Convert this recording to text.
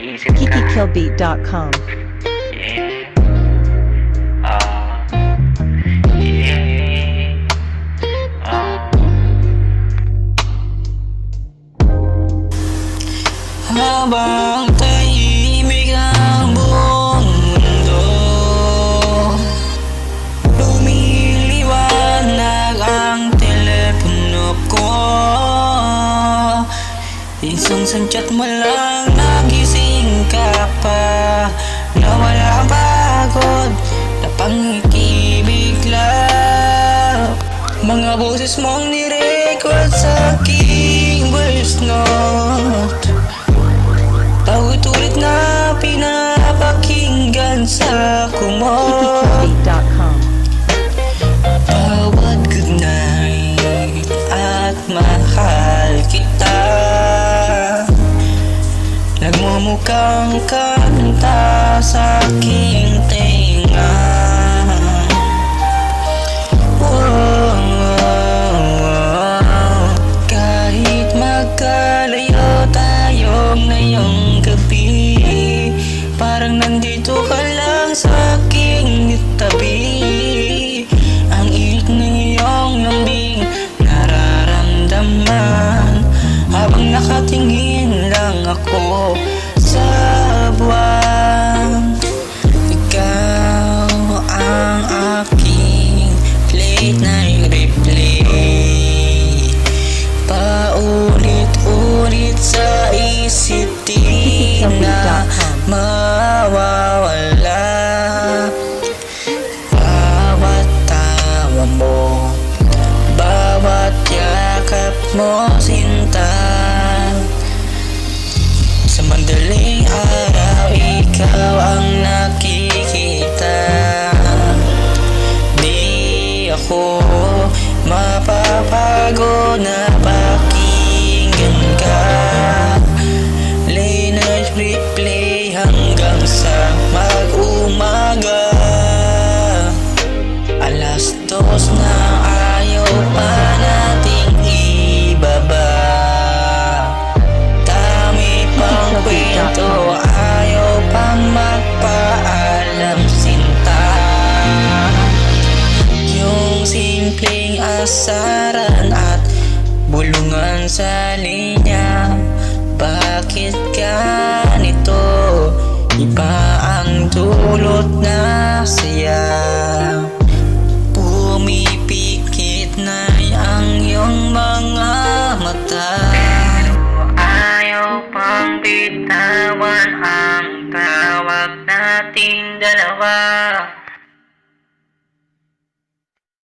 nag-iisip ka. KikiKillBeat.com. Yeah. Yeah. Habang tahimik ang buong mundo, lumiliwanag ang telepono ko. Isang sadyat mo lang, nagising ka pa, nawala ang pagod, napangikibigla. Mga boses mong nirecord sa aking voice note, paulit-ulit na pinapakinggan sa kumot. KikiKillBeat.com. Bawat good night at mahal kita, nagmumukhang kanta sa aking tenga. Kahit magkalayo tayo ngayong gabi, parang nandito ka lang sa aking tabi. Ang init ng iyong lambing nararamdaman, habang nakatingin lang ako sa buwan. Ikaw ang aking late night replay, paulit-ulit sa isip, di na mawawala. Bawat tawa mo, bawat yakap mo, sinta. Sa madaling araw, ikaw ang nakikita. Di ako mapapagod na pakinggan ka. Late night replay hanggang sa mag-umaga. Alas 2 na, ayaw pa nating ibaba. Dami pang kwento, ayaw pang magpaalam, sinta. Yung simpleng asaran at bulungan sa linya, bakit ganito? Iba ang dulot na saya. Pumipikit na ang iyong mga mata, Ayaw pang bitawan ang tawag nating dalawa.